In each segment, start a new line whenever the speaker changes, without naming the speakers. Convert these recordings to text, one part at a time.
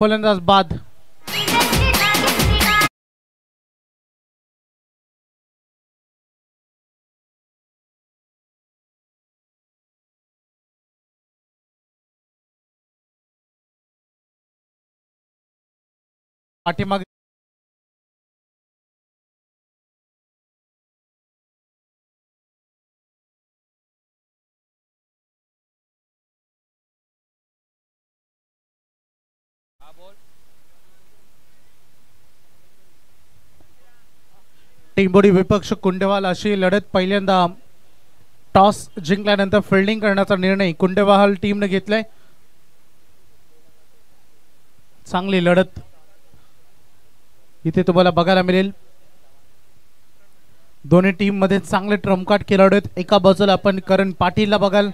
फलंदाज बाद. पाठीमागे टेंबोडी विपक्ष कुंडेवाल अशी लढत पहिल्यांदा टॉस जिंकल्यानंतर फिल्डिंग करण्याचा निर्णय कुंडेवाल टीमने घेतलाय. चांगली लढत इथे तुम्हाला बघायला मिळेल. दोन्ही टीम मध्ये चांगले ट्रम्पकार्ड खेळाडू आहेत. एका बाजूला आपण करण पाटीलला बघाल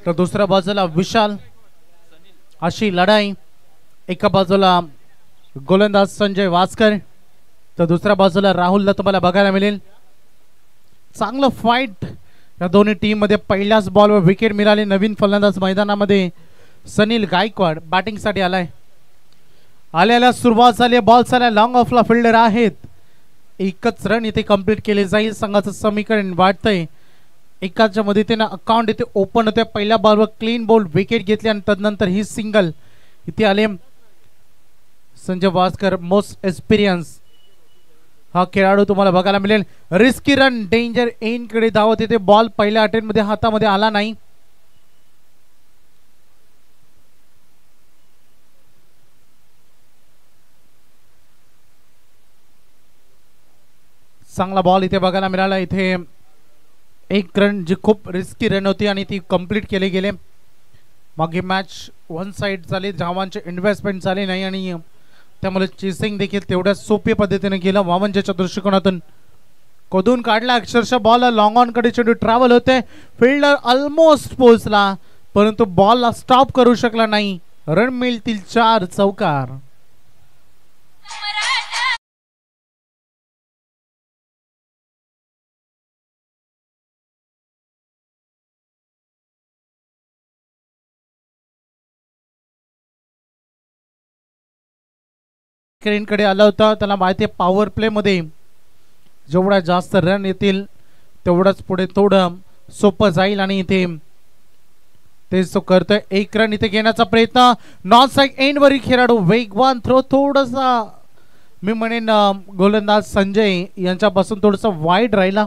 तर दुसऱ्या बाजूला विशाल अशी लढाई. एका बाजूला गोलंदाज संजय वासकर तर दुसऱ्या बाजूला राहुलला तुम्हाला बघायला मिळेल. चांगलं फाईट या दोन्ही टीम मध्ये. पहिल्याच बॉलवर विकेट मिळाली. नवीन फलंदाज मैदानामध्ये सनील गायकवाड बॅटिंगसाठी आलाय. आल्याला सुरुवात झाली. बॉल झाला लॉंग ऑफला. फिल्डर आहेत. एकच रन इथे कंप्लीट केले जाईल. संघाचं समीकरण वाढतंय. एकाच्या मदतीने अकाउंट इथे ओपन होते. पहिल्या बॉलवर क्लीन बोल्ड विकेट घेतली आणि तदनंतर ही सिंगल इथे आले. संजय वासकर मोस्ट एक्सपिरियन्स हा खेळाडू तुम्हाला बघायला मिळेल. रिस्की रन डेंजर एन कडे धावत येते. बॉल पहिल्या अटेम्प्ट मध्ये हातामध्ये आला नाही. चांगला बॉल इथे बघायला मिळाला. इथे एक रन जी खूप रिस्की रन होती आणि ती कंप्लीट केले गेले. मागे मॅच वन साइड झाली. धावांचे इन्व्हेस्टमेंट झाले नाही आणि त्यामुळे चेसिंग देखील तेवढ्या सोपी पद्धतीने केलं. वामनच्या दृष्टिकोनातून कोदून काढला. अक्षरशः बॉल लॉंग ऑन कडे चेंडू ट्रॅव्हल होते. फिल्डर ऑलमोस्ट पोहोचला परंतु बॉलला स्टॉप करू शकला नाही. रन मिळतील 4 चौकार. कडे आला होता. त्याला माहिती आहे पॉवर प्ले मध्ये जेवढा जास्त रन येतील तेवढाच पुढे थोडं सोपं जाईल आणि इथे तेच तो करतोय. एक रन इथे घेण्याचा प्रयत्न. नॉन स्ट्राइक एंड वरील खेळाडू वेगवान थ्रो. थोडासा मी म्हणेन गोलंदाज संजय यांच्यापासून थोडासा वाईड राहिला.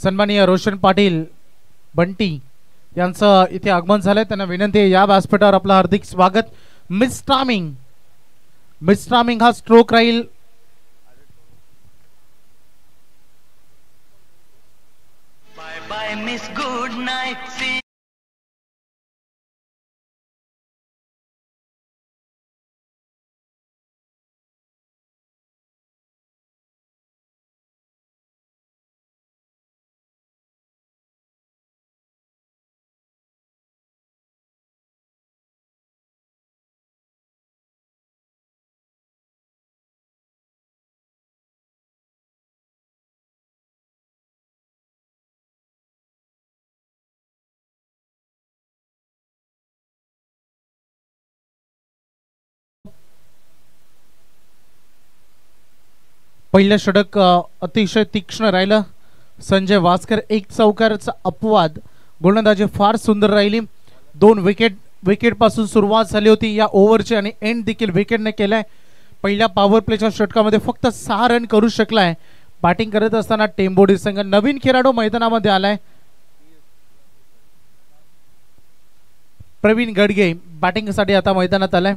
सन्माननीय रोशन पाटील बंटी यांचं इथे आगमन झालंय. त्यांना विनंती आहे या व्यासपीठावर आपलं हार्दिक स्वागत. मिस टायमिंग हा स्ट्रोक राहील.
Bye bye miss good night.
पहिलं षटक अतिशय तीक्ष्ण राहिलं. संजय वासकर एक चौकारचा अपवाद. गोलंदाजी फार सुंदर राहिली. 2 विकेट पासून सुरुवात झाली होती या ओव्हरची आणि एंड देखील विकेटने केलाय. पहिल्या पॉवर प्लेच्या षटकामध्ये फक्त 6 रन करू शकलाय. बॅटिंग करत असताना टेंबोडी संघ नवीन खेळाडू मैदानामध्ये आलाय. प्रवीण गडगे बॅटिंग साठी आता मैदानात आलाय.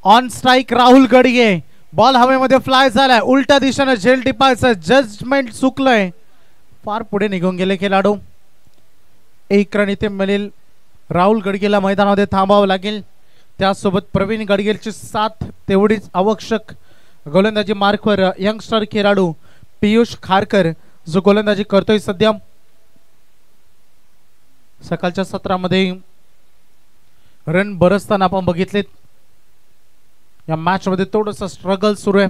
On strike Rahul Gadge. Ball हवेमध्ये फ्लाय झालाय. उलट्या दिशेने झेल टिपायचं जजमेंट चुकलंय. फार पुढे निघून गेले खेळाडू. एक रन इथे मिळेल. राहुल गडगेला मैदानामध्ये थांबावं लागेल. त्यासोबत प्रवीण गडगेची साथ तेवढीच आवश्यक. गोलंदाजी मार्कवर यंगस्टर खेळाडू पियुष खारकर जो गोलंदाजी करतोय सध्या. सकाळच्या सत्रामध्ये रन बरसताना आपण बघितलेत. या मॅच मध्ये थोडंसं स्ट्रगल सुरू आहे.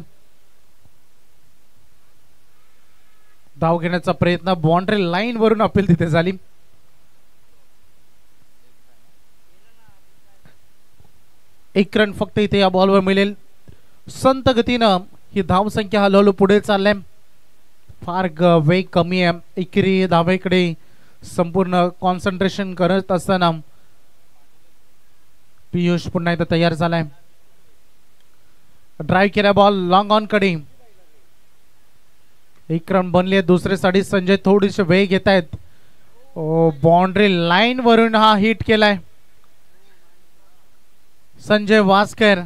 धाव घेण्याचा प्रयत्न, बाउंड्री लाईन वरून अपील तिथे झाली. एक रन फक्त इथे या बॉलवर मिळेल. संत गतीनं ही धाव संख्या हळूहळू पुढे चालल्या. फार वेग कमी आहे. एकेरी धावेकडे संपूर्ण कॉन्सन्ट्रेशन करत असताना पियुष पुन्हा एकदा तयार झालाय. ड्राईव्ह केला बॉल लॉंग ऑन कडे. एक रन बनले. दुसरे साठी संजय थोडीशी वेग घेत आहेत. बाउंड्री लाईन वरून हा हिट केलाय संजय वास्कर.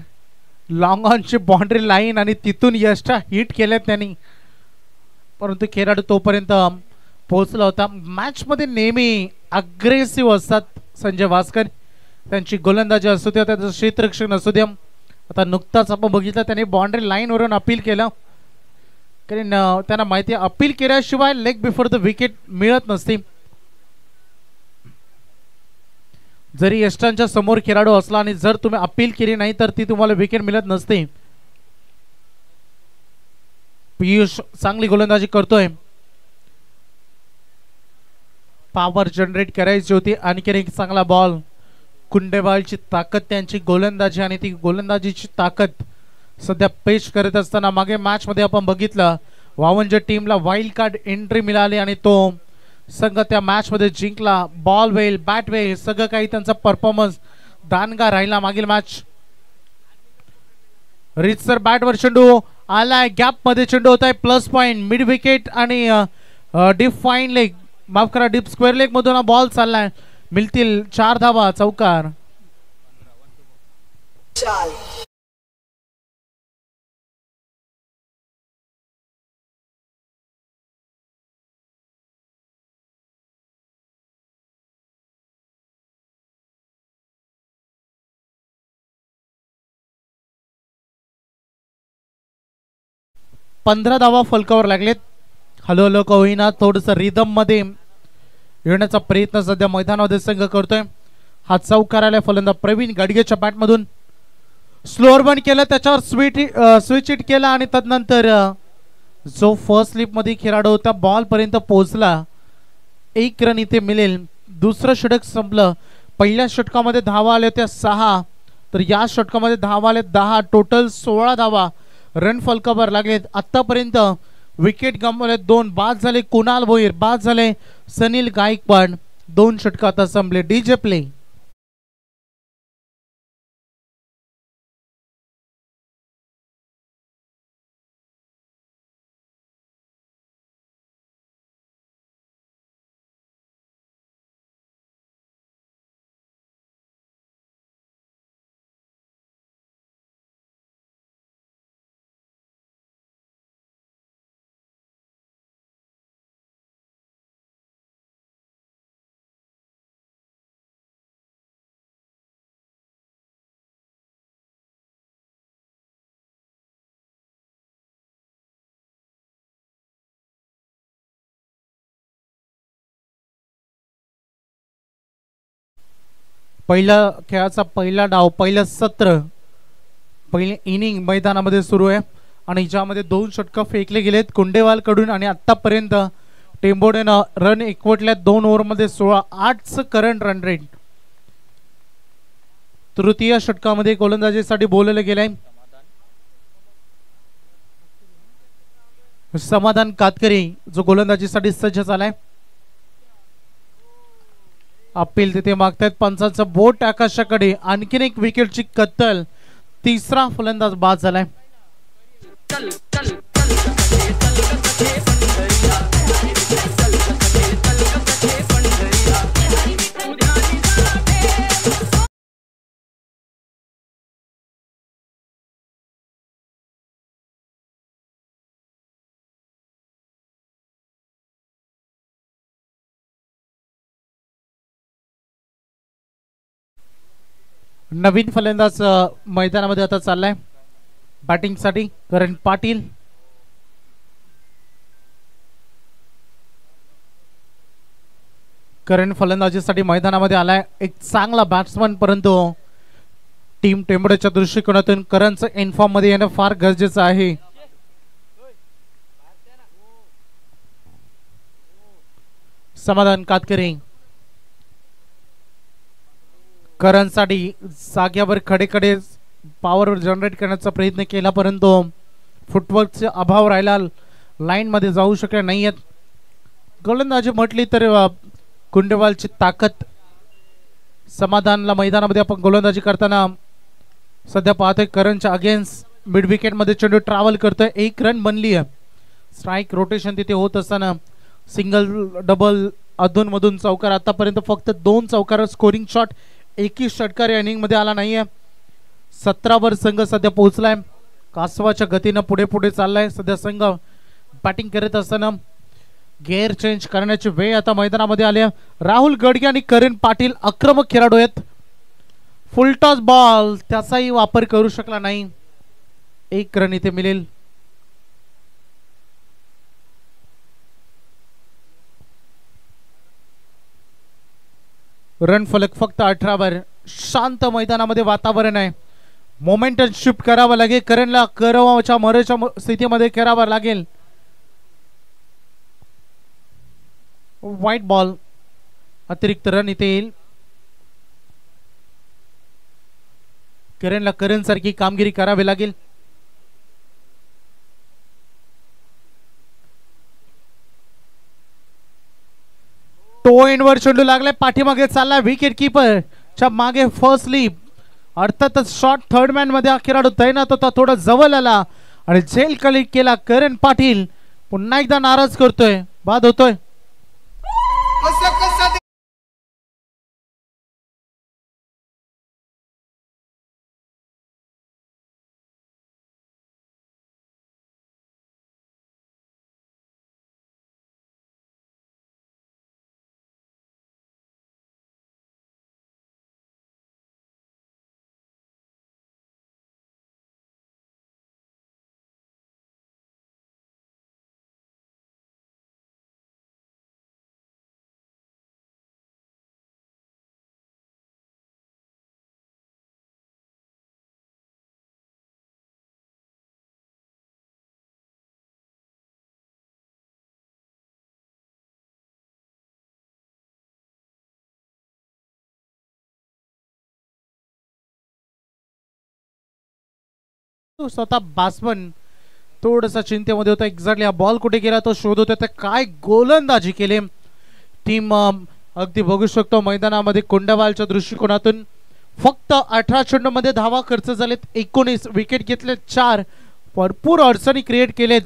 लॉंग ऑनची बाउंड्री लाईन आणि तिथून यष्टा हिट केले त्यांनी, परंतु खेळाडू तोपर्यंत पोहोचला होता. मॅच मध्ये नेहमी अग्रेसिव्ह असतात संजय वास्कर. त्यांची गोलंदाजी असू द्या, त्याचं क्षेत्ररक्षण असू द्या. आता नुकताच आपण बघितलं त्यांनी बाउंड्री लाईन वरून अपील केलं, कारण त्यांना माहिती आहे अपील केल्याशिवाय लेग बिफोर द विकेट मिळत नसते. जरी यष्टांच्या समोर खेळाडू असला आणि जर तुम्ही अपील केली नाही तर ती तुम्हाला विकेट मिळत नसते. पियुष चांगली गोलंदाजी करतोय. पॉवर जनरेट करायची होती. आणखी एक चांगला बॉल. कुंडेवालची ताकद, त्यांची गोलंदाजी आणि ती गोलंदाजीची ताकद सध्या पेश करत असताना मागे मॅच मध्ये आपण बघितलं वावंज टीमला वाईल्ड कार्ड एंट्री मिळाली आणि तो संघ त्या मॅच मध्ये जिंकला. बॉल वेल, बॅट वेल, सगळं काही त्यांचा परफॉर्मन्स दानगा राहिला मागील मॅच. रितसर बॅटवर चेंडू आलाय. गॅप मध्ये चेंडू होत आहे. प्लस पॉइंट, मिड विकेट आणि डीप फाईन लेग, माफ करा डीप स्क्वेअर लेग मधून हा बॉल चाललाय. मिळतील 4 धावा. चौकार. पंधरा धावा फलकावर लागलेत. हळूहळू का होईना थोडस रिदम मध्ये येण्याचा प्रयत्न सध्या मैदानामध्ये संघ करतोय. हा चौकार आलाय फलंदाज प्रवीण गडगेच्या बॅट मधून. स्लोअर बन केलं, त्याच्यावर स्विच हिट केला आणि तदनंतर जो फर्स्ट स्लिप मध्ये खेळाडू होता बॉल पर्यंत पोहोचला. एक रन इथे मिळेल. दुसरं षटक संपलं. पहिल्या षटकामध्ये धावा आल्या होत्या 6, तर या षटकामध्ये धावा आल्या 10. टोटल 16 धावा रन फलकावर लागलेत. आतापर्यंत विकेट गमावले 2. बाद झाले कुणाल भोईर, बाद झाले सनील गायकवाड. 2 षटक आता संपले. DJ play. पहिला खेळाचा पहिला डाव, पहिलं सत्र, पहिले इनिंग मैदानामध्ये सुरू आहे आणि ज्यामध्ये 2 षटक फेकले गेलेत कुंडेवाल कडून आणि आतापर्यंत टेंबोडेनं रन एकवटल्या 2 ओव्हरमध्ये 16. 8चं करंट रन रेट. तृतीय षटकामध्ये गोलंदाजीसाठी बोलवलं गेलंय समाधान कातकरी, जो गोलंदाजीसाठी सज्ज झालाय. अपील तिथे मागतायत. पंचांचं बोट आकाशाकडे. आणखीन एक विकेटची कत्तल. तिसरा फलंदाज बाद झालाय. नवीन फलंदाज मैदानामध्ये आता चाललाय बॅटिंग साठी करण पाटील. करण फलंदाजीसाठी मैदानामध्ये आलाय एक चांगला बॅट्समन, परंतु टीम टेंबडेच्या दृष्टिकोनातून करणचं इनफॉर्म मध्ये येणं फार गरजेचं आहे. समाधान कातकरी करणसाठी जाग्यावर खडे पॉवर जनरेट करण्याचा प्रयत्न केला, परंतु फुटवर्कचा अभाव राहिला, लाईन मध्ये जाऊ शकले नाहीयेत. गोलंदाजी म्हटली तर कुंडेवालची ताकद. समाधानला मैदानामध्ये आपण गोलंदाजी करताना सध्या पाहतोय करणच्या अगेन्स्ट मिड विकेट मध्ये चेंडू ट्रॅव्हल करतोय. 1 रन बनली आहे. स्ट्राईक रोटेशन तिथे होत असताना सिंगल डबल अधून मधून चौकार, आतापर्यंत फक्त 2 चौकार स्कोरिंग शॉट, एकही षटकार या इनिंग मध्ये आला नाहीये. 17 वर संघ सध्या पोहोचलाय. कासवाच्या गतीनं पुढे पुढे चाललाय. सध्या संघ बॅटिंग करत असताना गेअर चेंज करण्याची वेळ आता मैदानामध्ये आली आहे. राहुल गडगे आणि करण पाटील आक्रमक खेळाडू आहेत. फुलटॉस बॉल त्याचाही वापर करू शकला नाही. 1 रन इथे मिळेल. रन फलक फक्त 18 वर. शांत मैदानामध्ये वातावरण आहे. मोमेंटम शिफ्ट करावं लागेल. करणला करवाच्या मरेच्या स्थितीमध्ये करावं लागेल. व्हाईट बॉल, अतिरिक्त रन इथे येईल. करणला करण सारखी कामगिरी करावी लागेल. टो एंडवर चेंडू लागलाय. पाठीमागे चाललाय विकेट किपर च्या मागे फर्स्ट स्लीप. अर्थातच शॉट थर्ड मॅन मध्ये हा खेळाडू तैनात होता. थोडा जवळ आला आणि झेल कलेक्ट केला. करण पाटील पुन्हा एकदा नाराज करतोय. बाद होतोय. स्वतः बॅट्समन थोडासा चिंतेमध्ये होता. एक्झॅक्टली हा बॉल कुठे गेला तो शोध होता. तर काय गोलंदाजी केली टीम. अगदी बघू शकतो मैदानामध्ये कुंडेवालच्या दृष्टिकोनातून फक्त 18 चेंडूमध्ये धावा खर्च झालेत. 19 विकेट घेतलेत. 4 भरपूर अडचणी क्रिएट केलेत.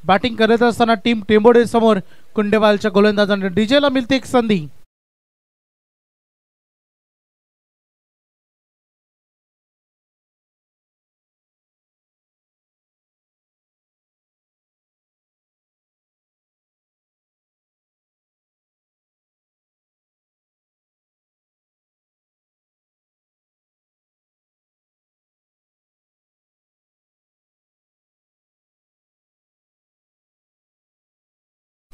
बॅटिंग करत असताना टीम टेंबोडे समोर कुंडेवालच्या गोलंदाजांना डीजेला मिळते एक संधी.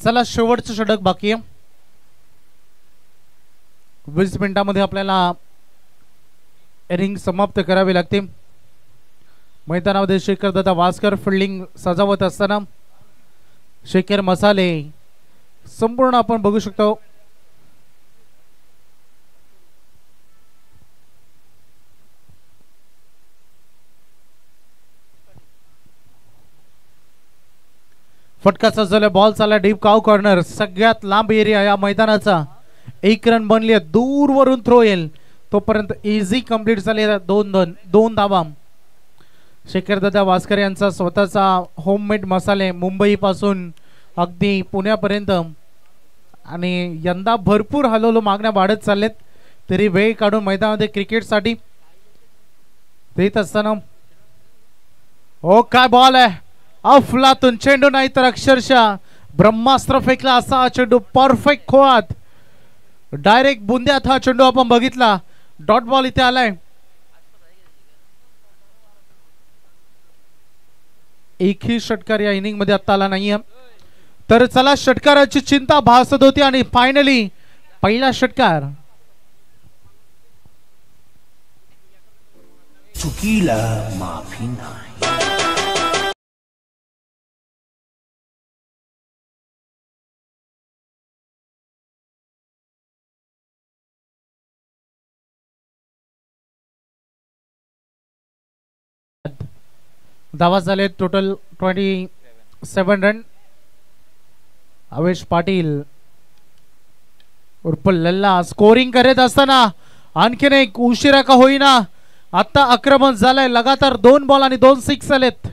चला शेवटचं षटक बाकी आहे. 20 मिनिटांमध्ये आपल्याला इनिंग समाप्त करावी लागते. मैदानामध्ये शेखर दादा वास्कर फिल्डिंग सजावत असताना शेखर मसाले संपूर्ण आपण बघू शकतो. फटका सजवला. बॉल चालला डीप काव कॉर्नर. सगळ्यात लांब एरिया या मैदानाचा. 1 रन बनली. दूरवरून थ्रो येईल तोपर्यंत इझी कंप्लीट झाले. 2 धावा. शेखर दादा वास्कर यांचा स्वतःचा होममेड मसाले मुंबई पासून अगदी पुण्यापर्यंत. आणि यंदा भरपूर हलवलो मागण्या वाढत चाललेत. तरी वेळ काढून मैदानामध्ये क्रिकेटसाठी देत असताना हो काय बॉल आहे. अफलातून चेंडू नाही तर अक्षरशः ब्रह्मास्त्र फेकला असा चेंडू. परफेक्ट खोळात डायरेक्ट बुंद्यात हा चेंडू आपण बघितला. डॉट बॉल इथे आलाय. एकही षटकार या इनिंग मध्ये आता आला नाहीये. तर चला षटकाराची चिंता भासत होती आणि फायनली पहिला षटकार
चुकीला माफी नाही.
धावा झाले टोटल 27 रन. अवेश पाटील उर्फ लल्ला स्कोरिंग करत असताना आणखीन एक उशिरा का होईना आता आक्रमण झालंय. लगातार 2 बॉल आणि 2 सिक्स आलेत.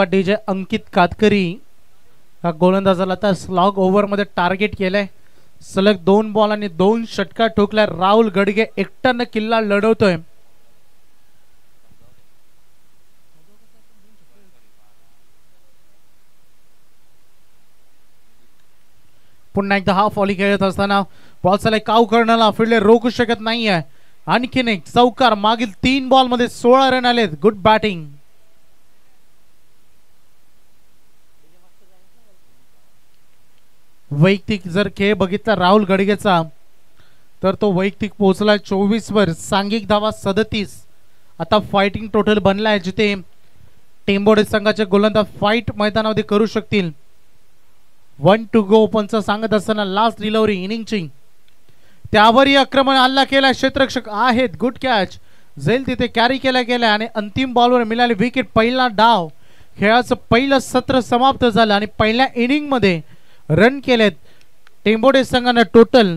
डीजे अंकित कातकरी हा गोलंदाजाला आता स्लॉग ओव्हर मध्ये टार्गेट केलंय. सलग 2 बॉल आणि 2 षटकार ठोकलाय. राहुल गडगे एकट्यानं किल्ला लढवतोय. पुन्हा एकदा हा फॉली खेळत असताना बॉल चालय काऊ कर्णला फिल्डर रोखू शकत नाहीये. आणखीन एक चौकार. मागील 3 बॉल मध्ये 16 रन आलेत. Good batting. वैयक्तिक जर खेळ बघितला राहुल गडगेचा तर तो वैयक्तिक पोहोचला 24 वर. सांघिक धावा 37. आता फायटिंग टोटल बनलाय जिथे टेंबोडे संघाचे गोलंदाज फाईट मैदानामध्ये करू शकतील. 1 to go ओपनचं सांगत असताना लास्ट डिलिव्हरी इनिंगची त्यावरही आक्रमण हल्ला केला. क्षेत्ररक्षक आहेत. Good catch. झेल तिथे कॅरी केला गेला आणि अंतिम बॉलवर मिळाली विकेट. पहिला डाव. खेळाचं पहिलं सत्र समाप्त झालं आणि पहिल्या इनिंग मध्ये रन केलेत. टेंबोडे संघानं टोटल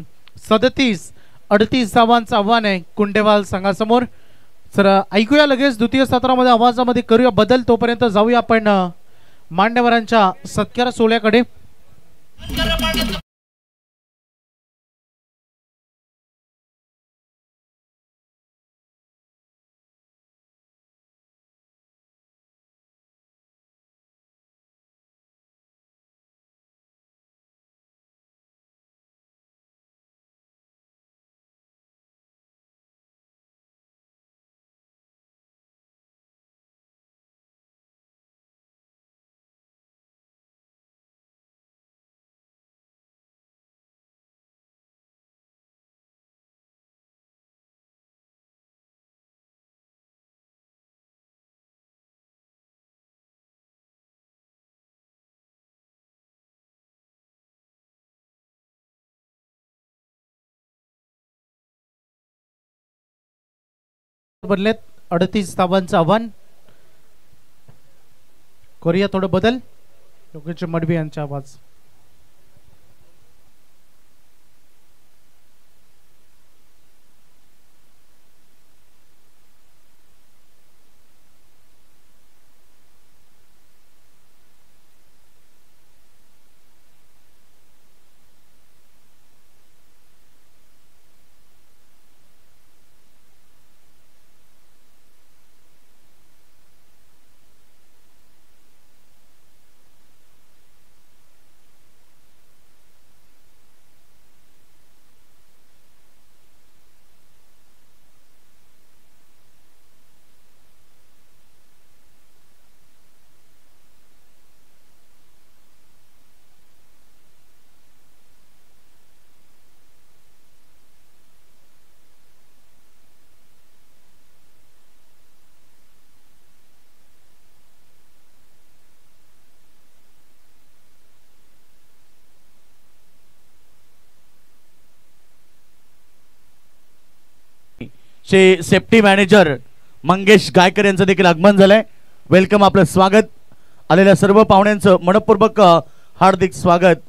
37-38 धावांचं आव्हान आहे कुंडेवाल संघासमोर. तर ऐकूया लगेच द्वितीय सत्रामध्ये आवाजामध्ये करूया बदल. तोपर्यंत जाऊया आपण मान्यवरांच्या सत्कार सोहळ्याकडे. बदलेत 38 धावांचं आव्हान. करूया थोडं बदल. योगेश मडवी यांचा आवाज.
सेफ्टी मॅनेजर मंगेश गायकर यांचं देखील आगमन झालंय. वेलकम. आपलं स्वागत. आलेल्या सर्व पाहुण्यांचं मनपूर्वक हार्दिक स्वागत.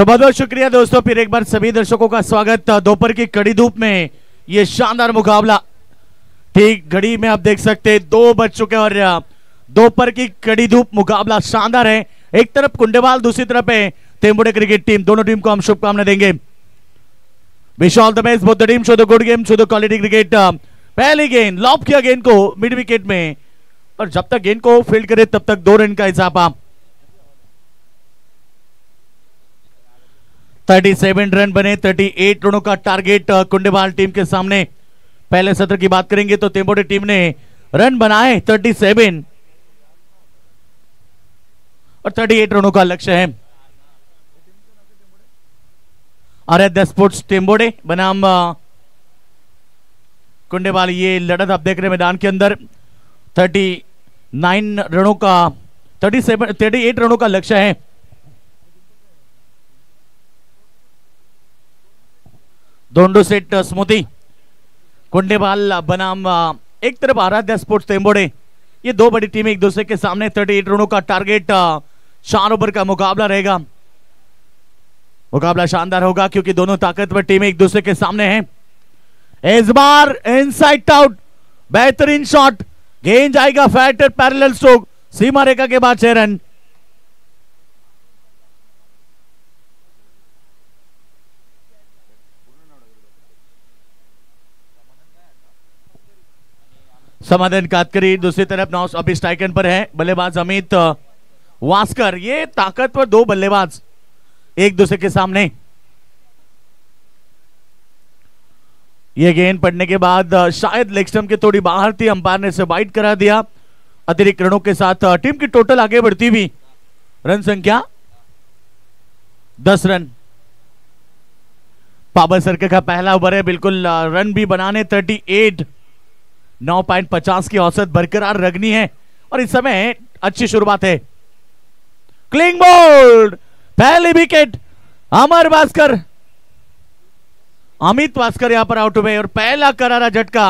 तो बहुत बहुत शुक्रिया दोस्तों, फिर एक बार सभी दर्शकों का स्वागत। दोपहर की कड़ी धूप में ये शानदार मुकाबला, ठीक घड़ी में आप देख सकते हैं 2 बज चुके और दोपहर की कड़ी धूप मुकाबला शानदार है। एक तरफ कुंडेवाल, दूसरी तरफ है तेंबुडे क्रिकेट टीम। दोनों टीम को हम शुभकामनाएं देंगे। Wish all the best both the team, show the good game, show the quality cricket. पहली गेंद लॉब किया गेंद को मिड विकेट में, और जब तक गेंद को फील्ड करे तब तक 2 रन का इजाफा। 37 रन बने, 38 रनों का टारगेट कुंडेवाल टीम के सामने। पहले सत्र की बात करेंगे तो तेंबुडे टीम ने रन बनाए 37 और 38 रनों का लक्ष्य है। आराध्या स्पोर्ट्स तेंबुडे बनाम कुंडेवाल, ये लड़त आप देख रहे हैं मैदान के अंदर। 38 रनों का लक्ष्य है। दोंडो सेट स्मृति कुंडेवाल बनाम एक तरफ आराध्या स्पोर्ट्स तेंबुडे, ये 2 बड़ी टीमें एक दूसरे के सामने। 38 रनों का टारगेट, 4 ओवर का मुकाबला रहेगा। मुकाबला शानदार होगा क्योंकि दोनों ताकतवर टीमें एक दूसरे के सामने हैं। इस बार इनसाइड आउट, बेहतरीन शॉट, गेंद जाएगा फैटर पैरेलल स्ट्रोक, सीमा रेखा के बाद 6 रन। समाधान कातकरी दूसरी तरफ नौ अभी स्ट्राइकन पर है। बल्लेबाज अमित वास्कर, ये ताकतवर 2 बल्लेबाज एक दूसरे के सामने। ये गेंद पड़ने के बाद शायद लेग स्टंप के थोड़ी बाहर थी, अंपायर ने इसे वाइड करा दिया। अतिरिक्त रनों के साथ टीम की टोटल आगे बढ़ती हुई रन संख्या 10 रन। पावर सर्कल का पहला ओवर है, बिल्कुल रन भी बनाने 38, 9.50 की औसत बरकरार रखनी है और इस समय अच्छी शुरुआत है। क्लिंग बोल्ड, पहली विकेट अमर भास्कर, अमित भास्कर यहां पर आउट हुए और पहला करारा झटका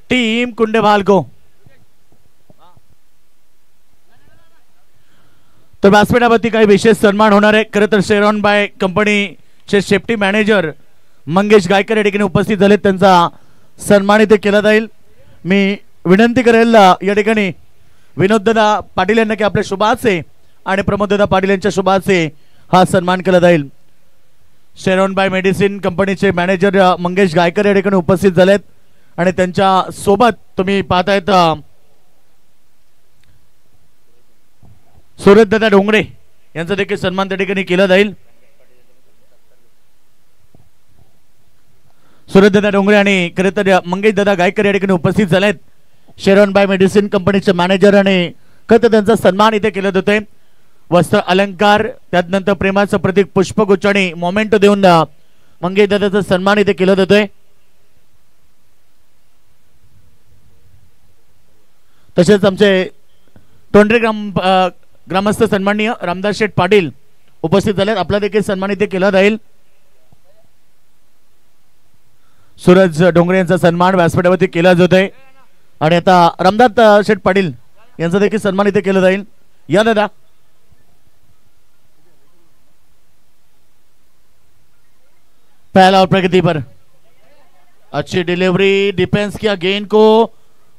टीम कुंडेवाल को। तर व्यासपीठावरती काही विशेष सन्मान होणार आहे। खरं तर शेरॉन बाय कंपनीचे सेफ्टी मॅनेजर मंगेश गायकर या ठिकाणी उपस्थित झाले, त्यांचा सन्मान इथे केला जाईल। मी विनंती करेल या ठिकाणी विनोददादा पाटील यांना की आपल्या शुभाचे आणि प्रमोददादा पाटील यांच्या शुभाचे हा सन्मान केला जाईल। शेरॉन बाय मेडिसिन कंपनीचे मॅनेजर मंगेश गायकर या ठिकाणी उपस्थित झालेत आणि त्यांच्या सोबत तुम्ही पाहतायत सूरजदादा डोंगरे यांचा देखील सन्मान त्या ठिकाणी केला जाईल। सूरजदादा डोंगरे आणि खरं तर मंगेश दादा गायकर या ठिकाणी उपस्थित झालेत। शेरॉन बाय मेडिसिन कंपनीचे मॅनेजर आणि खरं त्यांचा सन्मान इथे केला जातोय। वस्त्र अलंकार, त्यानंतर प्रेमाचं प्रतीक पुष्पगुच्छ आणि मोमेंटो देऊन मंगेश दादाचा सन्मान इथे केला जातोय। तसेच आमचे तोंडरे ग्रामस्थ सन्माननीय रामदास शेठ पाटील उपस्थित झालेत, आपला देखील सन्मान इथे केला जाईल। सूरज डोंगरे यांचा सन्मान व्यासपीठावरती केला जातोय आणि आता रामदास शेठ पाटील यांचा देखील सन्मान इथे केला जाईल। या दादा, पहला और प्रगति पर अच्छी डिलीवरी, डिफेंस किया गेंद को,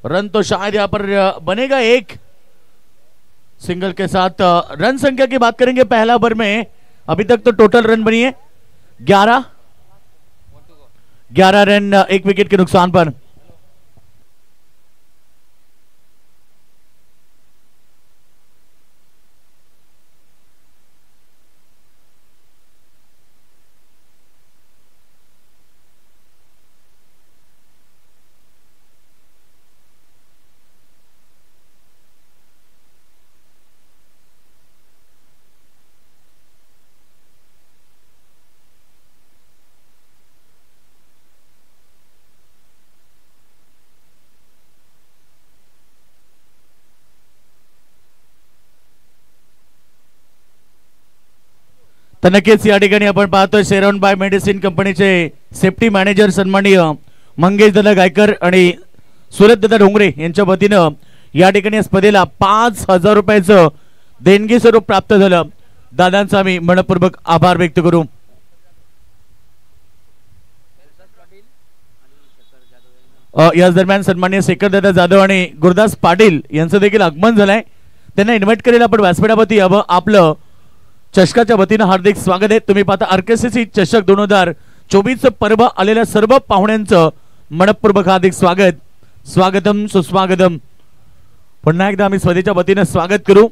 रन तो शायद यहां पर बनेगा। एक सिंगल के साथ रन संख्या की बात करेंगे पहला ओवर में, अभी तक तो टोटल रन बनी है 11 रन 1 विकेट के नुकसान पर। तर नक्कीच या ठिकाणी आपण पाहतोय शेरॉन बाय मेडिसिन कंपनीचे सेफ्टी मॅनेजर सन्माननीय मंगेश दादा गायकर आणि सूरज दादा डोंगरे यांच्या वतीनं या ठिकाणी स्पर्धेला 5000 रुपयाचं देणगी स्वरूप प्राप्त झालं। दादांचा आम्ही मनपूर्वक आभार व्यक्त करू। याच दरम्यान सन्माननीय शेखरदादा जाधव आणि गुरुदास पाटील यांचं देखील आगमन झालंय. त्यांना इन्व्हाइट करेल आपण व्यासपीठावरती यावं. आपलं चषकाच्या वतीनं हार्दिक स्वागत आहे. तुम्ही पाहता आरकेसीसी चषक 2024 पर्व आलेल्या सर्व पाहुण्यांचं मनपूर्वक हार्दिक स्वागत. स्वागतम सुस्वागतम. पुन्हा एकदा आम्ही स्वदेच्या वतीनं स्वागत करू.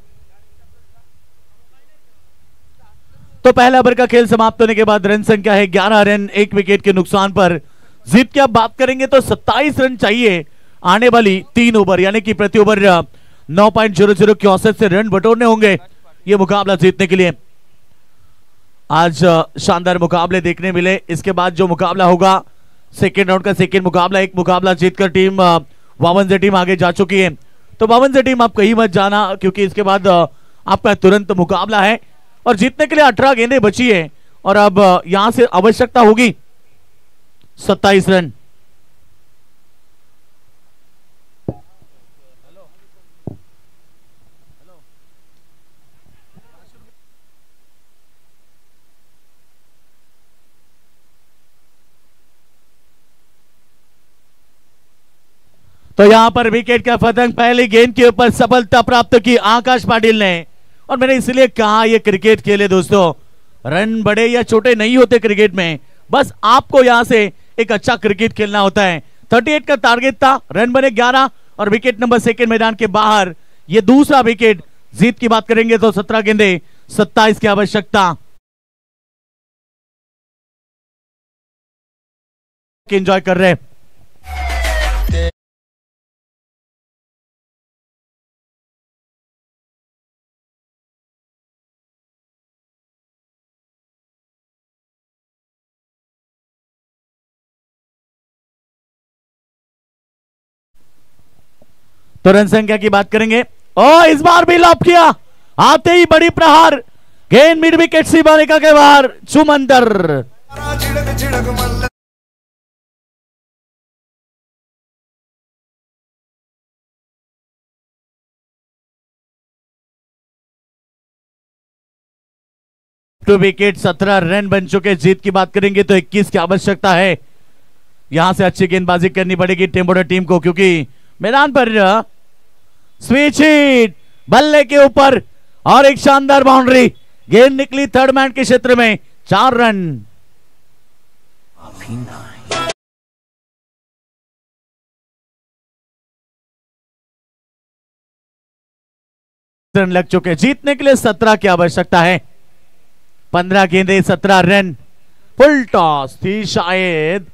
तो पहला ओवर का खेल समाप्त होने के बाद रन संख्या है 11 रन 1 विकेट के नुकसान पर. जीत की आप बात करेंगे तो 27 रन चाहिए आने वाली 3 ओवर, यानी कि प्रति ओवर 9.00 के औसत से रन बटोरने होंगे ये मुकाबला जीतने के लिए. आज शानदार मुकाबले देखने मिले. इसके बाद जो मुकाबला होगा सेकेंड राउंड का सेकेंड मुकाबला, एक मुकाबला जीतकर टीम 52 टीम आगे जा चुकी है. तो 52 टीम आप कहीं मत जाना, क्योंकि इसके बाद आपका तुरंत मुकाबला है और जीतने के लिए 18 गेंदें बची है और अब यहां से आवश्यकता होगी 27 रन. तो यहां पर विकेट का पतंग पहली गेंद के ऊपर सफलता प्राप्त की आकाश पाटिल ने. और मैंने इसलिए कहा ये क्रिकेट खेले दोस्तों, रन बड़े या छोटे नहीं होते क्रिकेट में, बस आपको यहां से एक अच्छा क्रिकेट खेलना होता है. 38 का टारगेट था, रन बने 11 और विकेट नंबर सेकंड मैदान के बाहर. ये दूसरा विकेट. जीत की बात करेंगे तो 17 गेंदे 27 की आवश्यकता. एंजॉय कर रहे. तो रन संख्या की बात करेंगे. और इस बार भी लॉप किया, आते ही बड़ी प्रहार. गेंद मिड विकेट सी बालिका के बाहर. चुमंदर टू विकेट 17 रन बन चुके. जीत की बात करेंगे तो 21 की आवश्यकता है. यहां से अच्छी गेंदबाजी करनी पड़ेगी टेम्पोडा टीम को, क्योंकि मैदान पर स्विच हिट बल्ले के ऊपर और एक शानदार बाउंड्री. गेंद निकली थर्ड मैन के क्षेत्र में. 4 रन. रन लग चुके. जीतने के लिए 17 की आवश्यकता है. 15 गेंदे 17 रन. फुल टॉस थी शायद,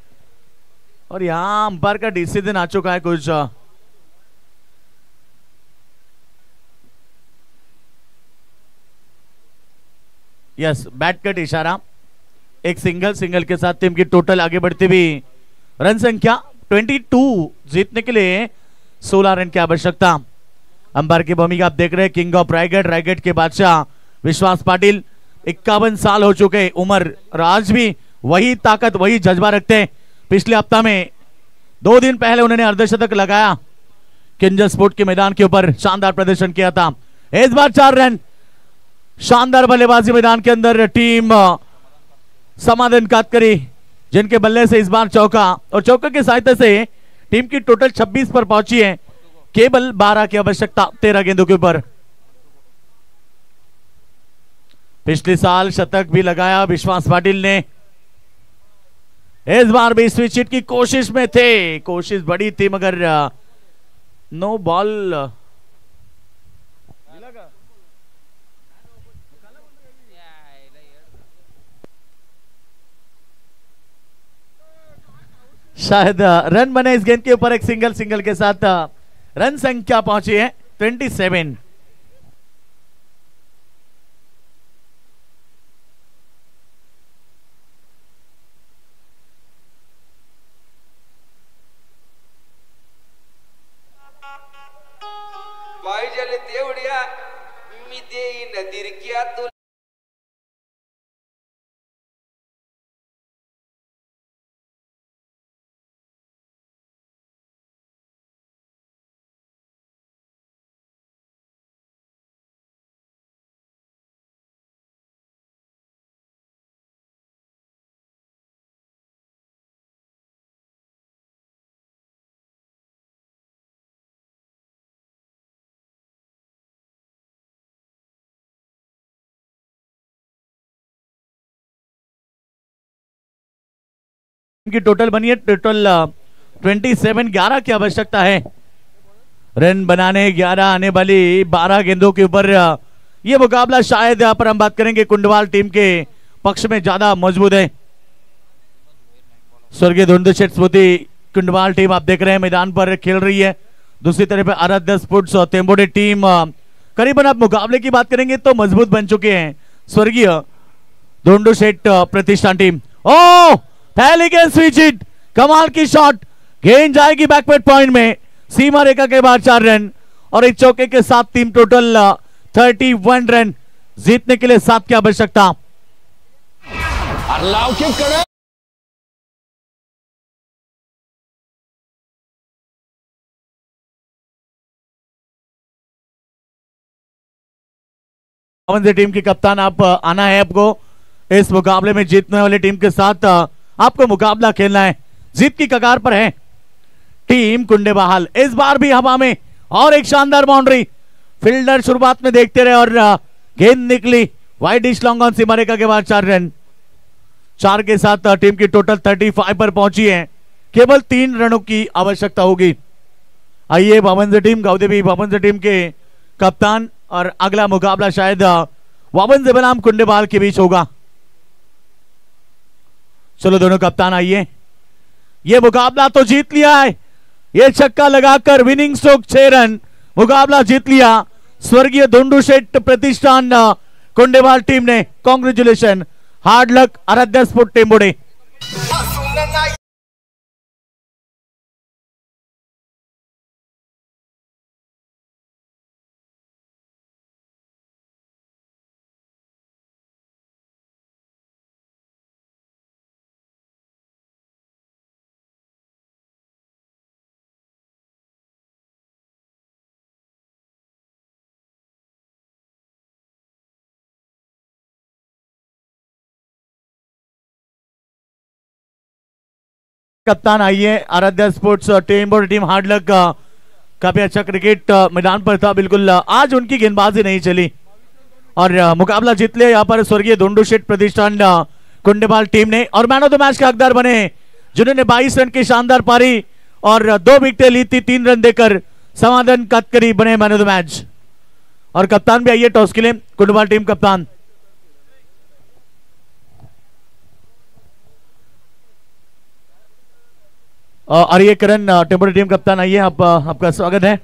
और यहां अंपायर का डिसीजन आ चुका है कुछ. यस, बैट कट इशारा. एक सिंगल के साथ टीम की टोटल आगे बढ़ती हुई. रन संख्या 22. जीतने के लिए 16 रन की आवश्यकता. अंपायर की भूमिका आप देख रहे हैं किंग ऑफ रायगढ़ के बादशाह विश्वास पाटिल. 51 साल हो चुके उम्र, आज भी वही ताकत वही जज्बा रखते हैं. पिछले हफ्ता में 2 दिन पहले उन्होंने अर्धशतक लगाया किंजल स्पोर्ट के मैदान के ऊपर. शानदार प्रदर्शन किया था. इस बार 4 रन. शानदार बल्लेबाजी मैदान के अंदर टीम समाधान कातकरी, जिनके बल्ले से इस बार चौका, और चौके की सहायता से टीम की टोटल 26 पर पहुंची है. केवल 12 की आवश्यकता 13 गेंदों के ऊपर. पिछले साल शतक भी लगाया विश्वास पाटिल ने. इस बार भी स्विच हिट की कोशिश में थे. कोशिश बड़ी थी मगर नो बॉल. शायद रन बने इस गेंद के ऊपर. एक सिंगल के साथ रन संख्या पहुंची है 27.
पाहिजे तेवढ्या मी देईन दिरक्या तुला.
की टोटल बनी है टोटल 27 11 की आवश्यकता है रन बनाने 11 आने वाली 12 गेंदों के ऊपर यह मुकाबला शायद यहाँ पर हम बात करेंगे कुंडवाल टीम के पक्ष में ज्यादा मजबूत है। स्वर्गीय धुंध शेठ स्मृति कुंडवाल टीम आप देख रहे हैं मैदान पर खेल रही है। दूसरी तरफ आराध्य स्पोर्ट्स और तेंबोडे टीम करीबन आप मुकाबले की बात करेंगे तो मजबूत बन चुके हैं। स्वर्गीय धुंध शेठ प्रतिष्ठान टीम ओ पहली गेंद स्विच हिट कमाल की शॉट गेंद जाएगी बैकवर्ड पॉइंट में सीमा रेखा के बाद 4 रन और एक चौके के साथ टीम टोटल 31 रन जीतने के लिए 7 की आवश्यकता। टीम की कप्तान आप आना है आपको इस मुकाबले में जीतने वाली टीम के साथ आपको मुकाबला खेलना है। जीत की कगार पर है टीम कुंडेबहाल। इस बार भी हवा में और एक शानदार बाउंड्री फील्डर शुरुआत में देखते रहे और गेंद निकली वाइड डिश लॉन्ग ऑन सीमा रेखा के बाद 4 रन 4 के साथ टीम की टोटल 35 पर पहुंची है। केवल 3 रनों की आवश्यकता होगी। आइए वावंज टीम गावदेवी वावंज टीम के कप्तान और अगला मुकाबला शायद वावंज बनाम कुंडेबहाल के बीच होगा। चलो दोनों कप्तान आइए। ये मुकाबला तो जीत लिया है। ये छक्का लगाकर विनिंग स्ट्रोक 6 रन मुकाबला जीत लिया स्वर्गीय धुंडू शेठ प्रतिष्ठान कुंडेबहाल टीम ने। कांग्रेचुलेशन हार्ड लक आराध्य स्पोर्ट टेंबोडे। कप्तान आइए आराध्य स्पोर्ट्स टेंबोडे टीम हार्ड लक काफी अच्छा क्रिकेट मैदान पर था। बिल्कुल आज उनकी गेंदबाजी नहीं चली और मुकाबला जीत लिया यहाँ पर स्वर्गीय धुंडू शेठ प्रतिष्ठान कुंडेबहाल टीम ने और मैन ऑफ द मैच के हकदार बने जिन्होंने 22 रन की शानदार पारी और 2 विकेटें ली थी। 3 रन देकर समाधान कतकरी बने मैन ऑफ द मैच। और कप्तान भी आइए टॉस के लिए कुंडेबहाल टीम कप्तान। और ये करण टेंबोडे टीम कप्तान आइए आप आपका स्वागत है।